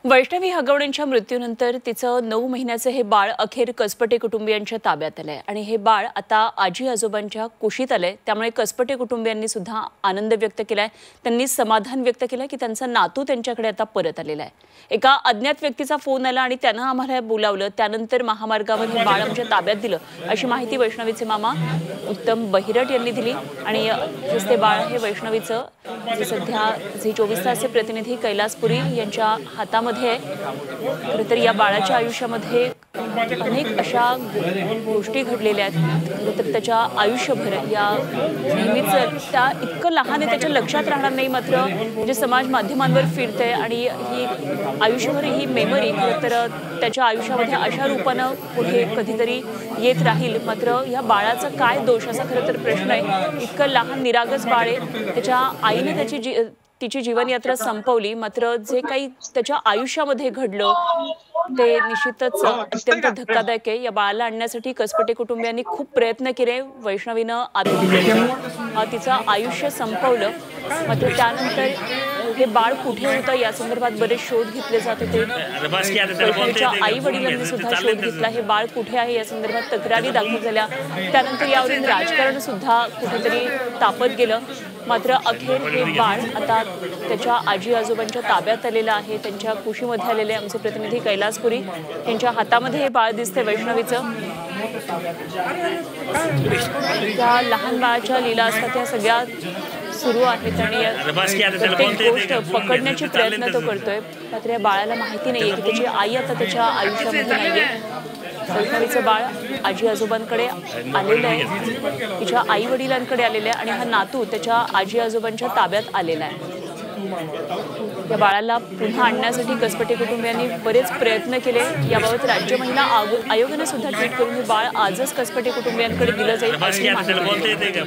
वैष्णवी हगवणेंच्या मृत्यूनंतर तिचं 9 महिन्याचं हे बाळ अखेर कसपटे कुटुंबियांच्या ताब्यात आलंय आणि हे बाळ आता आजी आजोबांच्या कुशीत आलंय। त्यामुळे कसपटे कुटुंबियांनी सुद्धा आनंद व्यक्त केलाय। त्यांनी समाधान व्यक्त केलं की त्यांचा नातू त्यांच्याकडे आता परत आलेला आहे। एका अज्ञात व्यक्तीचा फोन आला आणि त्यानं आम्हाला बोलावलं, त्यानंतर महामार्गावर हे बाळ आमच्या ताब्यात दिलं अशी माहिती वैष्णवीचे मामा उत्तम बहिरट यांनी दिली। आणि हेच ते बाळ हे वैष्णवीचं जे सध्या झी 24 तासचे प्रतिनिधी कैलासपुरी यांच्या हातामध्ये आहे। खरं तर या बाळाच्या आयुष्यामध्ये अनेक अशा गोष्टी घडलेल्या आहेत। तर त्याच्या आयुष्यभर या नेहमीच त्या इतकं लहान आहे त्याच्या लक्षात राहणार नाही, मात्र जे समाज माध्यमांवर फिरते आणि ही आयुष्यभर ही मेमरी खरं तर त्याच्या आयुष्यामध्ये अशा रूपानं पुढे कधीतरी येत राहील। मात्र या बाळाचा काय दोष असा खरं तर प्रश्न आहे। इतकं लहान निरागस बाळ आहे, त्याच्या आईने तिची जीवनयात्रा संपवली, मात्र जे काही त्याच्या आयुष्यामध्ये घडलं ते निश्चितच अत्यंत धक्कादायक आहे। या बाळाला आणण्यासाठी कसपटे कुटुंबियांनी खूप प्रयत्न केले। वैष्णवीनं तिचं आयुष्य संपवलं, मात्र त्यानंतर हे बाळ कुठे होतं या संदर्भात बरेच शोध घेतले जात होते। वैष्णवीच्या आई वडिलांनी सुद्धा शोध घेतला, हे बाळ कुठे आहे या संदर्भात तक्रारी दाखल झाल्या। त्यानंतर यावरून राजकारण सुद्धा कुठेतरी तापत गेलं, मात्र अखेर हे बाळ आता त्याच्या आजी आजोबांच्या ताब्यात आलेलं आहे, त्यांच्या कुशीमध्ये आलेले आमचे प्रतिनिधी कैलासपुरी यांच्या हातामध्ये हे बाळ दिसते वैष्णवीचं। त्या लहान बाळाच्या लीला असतात त्या सगळ्या सुरू आहेत आणि प्रत्येक गोष्ट पकडण्याचे प्रयत्न तो करतोय, मात्र या बाळाला माहिती नाहीये की त्याची आई आता त्याच्या आयुष्यामध्ये नाहीये। वैष्णवीचं बाळ आजी आजोबांकडे आलेलं आहे, तिच्या आई वडिलांकडे आलेलं आहे आणि हा नातू त्याच्या आजी आजोबांच्या ताब्यात आलेला आहे। या बाळाला पुन्हा आणण्यासाठी कसपटे कुटुंबियांनी बरेच प्रयत्न केले। याबाबत राज्य महिला आयोगाने सुद्धा ट्विट करून हे बाळ आजच कसपटे कुटुंबियांकडे दिलं जाईल अशी माहिती दिली।